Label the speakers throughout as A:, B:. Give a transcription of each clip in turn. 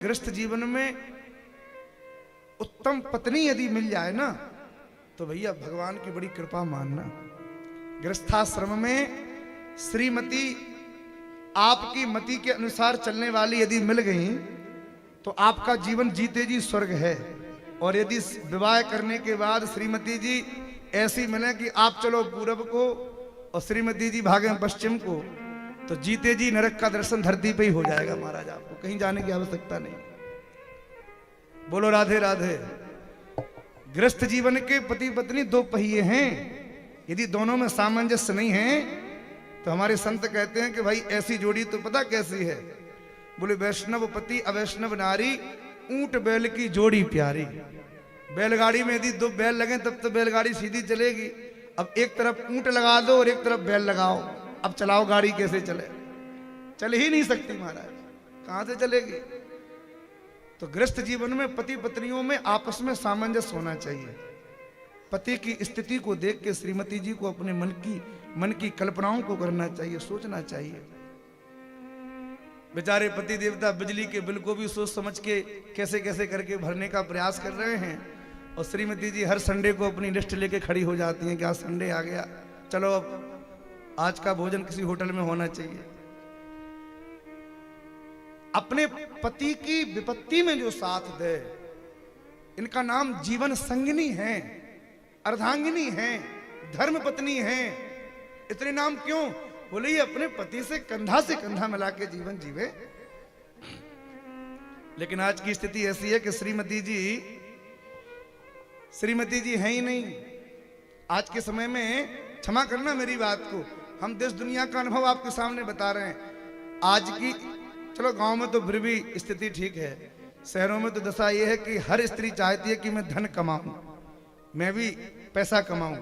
A: गृहस्थ जीवन में उत्तम पत्नी यदि मिल जाए ना तो भैया भगवान की बड़ी कृपा मानना। गृहस्थाश्रम में श्रीमती आपकी मति के अनुसार चलने वाली यदि मिल गई तो आपका जीवन जीते जी स्वर्ग है। और यदि विवाह करने के बाद श्रीमती जी ऐसी मिले कि आप चलो पूरब को और श्रीमती जी भागे पश्चिम को, तो जीते जी नरक का दर्शन धरती पे ही हो जाएगा महाराज, आपको कहीं जाने की आवश्यकता नहीं। बोलो राधे राधे। गृहस्थ जीवन के पति पत्नी दो पहिए हैं, यदि दोनों में सामंजस्य नहीं है तो हमारे संत कहते हैं कि भाई ऐसी जोड़ी तो पता कैसी है, बोले वैष्णव पति अवैष्णव नारी, ऊंट बैल की जोड़ी प्यारी। बैलगाड़ी में यदि दो बैल लगे तब तो बैलगाड़ी सीधी चलेगी। अब एक तरफ ऊंट लगा दो और एक तरफ बैल लगाओ, अब चलाओ गाड़ी कैसे चले? चल ही नहीं सकती महाराज, कहां से चलेगी? तो गृहस्थ जीवन में पति पत्नियों में आपस में सामंजस्य होना चाहिए। पति की स्थिति को देख के श्रीमती जी को अपने मन की कल्पनाओं को करना चाहिए, सोचना चाहिए। बेचारे पति देवता बिजली के बिल को भी सोच समझ के कैसे कैसे करके भरने का प्रयास कर रहे हैं, और श्रीमती जी हर संडे को अपनी लिस्ट लेके खड़ी हो जाती हैं कि आज संडे आ गया, चलो अब आज का भोजन किसी होटल में होना चाहिए। अपने पति की विपत्ति में जो साथ दे, इनका नाम जीवन संगिनी है, अर्धांगिनी है, धर्म पत्नी है। इतने नाम क्यों? बोले ये अपने पति से कंधा मिला के जीवन जीवे। लेकिन आज की स्थिति ऐसी है कि श्रीमती जी है ही नहीं। आज के समय में, क्षमा करना मेरी बात को, हम देश दुनिया का अनुभव आपके सामने बता रहे हैं। आज की, चलो गांव में तो फिर भी स्थिति ठीक है, शहरों में तो दशा यह है कि हर स्त्री चाहती है कि मैं धन कमाऊं, मैं भी पैसा कमाऊं।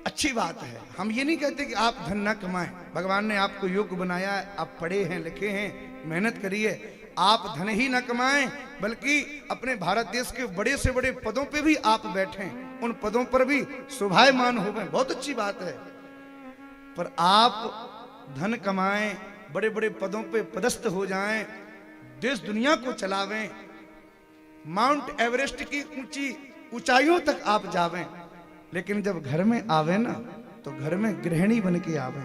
A: अच्छी बात है, हम ये नहीं कहते कि आप धन ना कमाएं, भगवान ने आपको योग्य बनाया है, आप पढ़े हैं लिखे हैं, मेहनत करिए। आप धन ही ना कमाएं बल्कि अपने भारत देश के बड़े से बड़े पदों पे भी आप बैठें, उन पदों पर भी शोभायमान हो गए, बहुत अच्छी बात है। पर आप धन कमाएं, बड़े बड़े पदों पे पदस्थ हो जाएं, देश दुनिया को चलावें, माउंट एवरेस्ट की ऊंची ऊंचाइयों तक आप जावें, लेकिन जब घर में आवे ना तो घर में गृहिणी बन के आवे।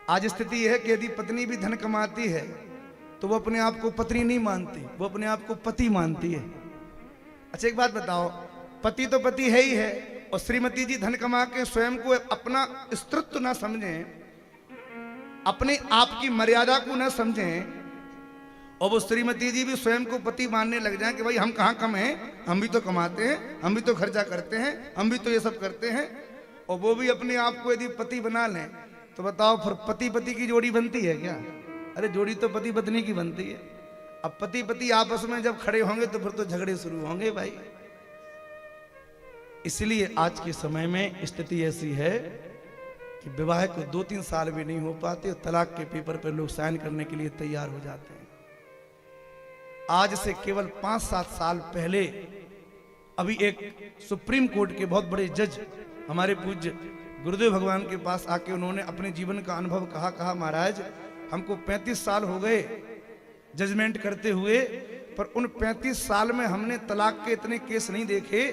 A: आज स्थिति यह है कि यदि पत्नी भी धन कमाती है तो वो अपने आप को पत्नी नहीं मानती, वो अपने आप को पति मानती है। अच्छा एक बात बताओ, पति तो पति है ही है, और श्रीमती जी धन कमा के स्वयं को अपना स्त्रीत्व ना समझें, अपने आप की मर्यादा को ना समझें, और वो श्रीमती जी भी स्वयं को पति मानने लग जाएं कि भाई हम कहाँ कम हैं, हम भी तो कमाते हैं, हम भी तो खर्चा करते हैं, हम भी तो ये सब करते हैं, और वो भी अपने आप को यदि पति बना लें तो बताओ फिर पति पति की जोड़ी बनती है क्या? अरे जोड़ी तो पति पत्नी की बनती है। अब पति पति आपस में जब खड़े होंगे तो फिर तो झगड़े शुरू होंगे भाई। इसलिए आज के समय में स्थिति ऐसी है कि विवाह को 2-3 साल भी नहीं हो पाते, तलाक के पेपर पर लोग साइन करने के लिए तैयार हो जाते हैं। आज से केवल 5-7 साल पहले अभी एक सुप्रीम कोर्ट के बहुत बड़े जज हमारे पूज्य गुरुदेव भगवान के पास आके उन्होंने अपने जीवन का अनुभव कहा महाराज हमको 35 साल हो गए जजमेंट करते हुए, पर उन 35 साल में हमने तलाक के इतने केस नहीं देखे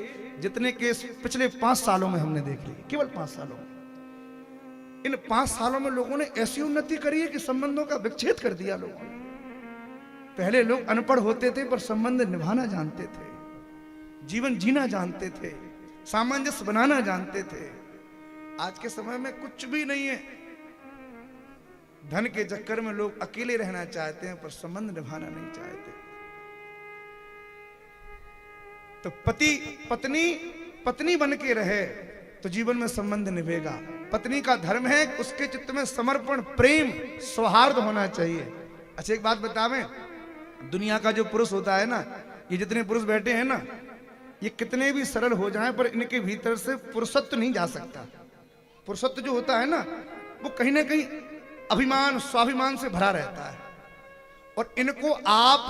A: जितने केस पिछले 5 सालों में हमने देख लिए, केवल 5 सालों में। इन 5 सालों में लोगों ने ऐसी उन्नति करी है कि संबंधों का विच्छेद कर दिया लोगों ने। पहले लोग अनपढ़ होते थे पर संबंध निभाना जानते थे, जीवन जीना जानते थे, सामंजस्य बनाना जानते थे। आज के समय में कुछ भी नहीं है। धन के चक्कर में लोग अकेले रहना चाहते हैं पर संबंध निभाना नहीं चाहते। तो पत्नी बन के रहे तो जीवन में संबंध निभेगा। पत्नी का धर्म है उसके चित्त में समर्पण, प्रेम, सौहार्द होना चाहिए। अच्छा एक बात बतावें, दुनिया का जो पुरुष होता है ना, ये जितने पुरुष बैठे हैं ना, ये कितने भी सरल हो जाएं पर इनके भीतर से पुरुषत्व नहीं जा सकता। पुरुषत्व जो होता है ना वो कहीं ना कहीं अभिमान, स्वाभिमान से भरा रहता है। और इनको आप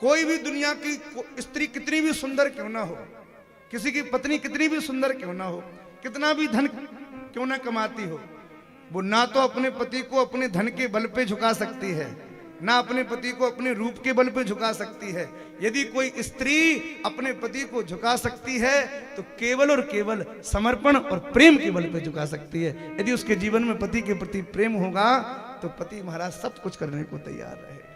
A: कोई भी दुनिया की स्त्री कितनी भी सुंदर क्यों ना हो, किसी की पत्नी कितनी भी सुंदर क्यों ना हो, कितना भी धन क्यों ना कमाती हो, वो ना तो अपने पति को अपने धन के बल पे झुका सकती है, ना अपने पति को अपने रूप के बल पे झुका सकती है। यदि कोई स्त्री अपने पति को झुका सकती है तो केवल और केवल समर्पण और प्रेम के बल पे झुका सकती है। यदि उसके जीवन में पति के प्रति प्रेम होगा तो पति महाराज सब कुछ करने को तैयार रहे।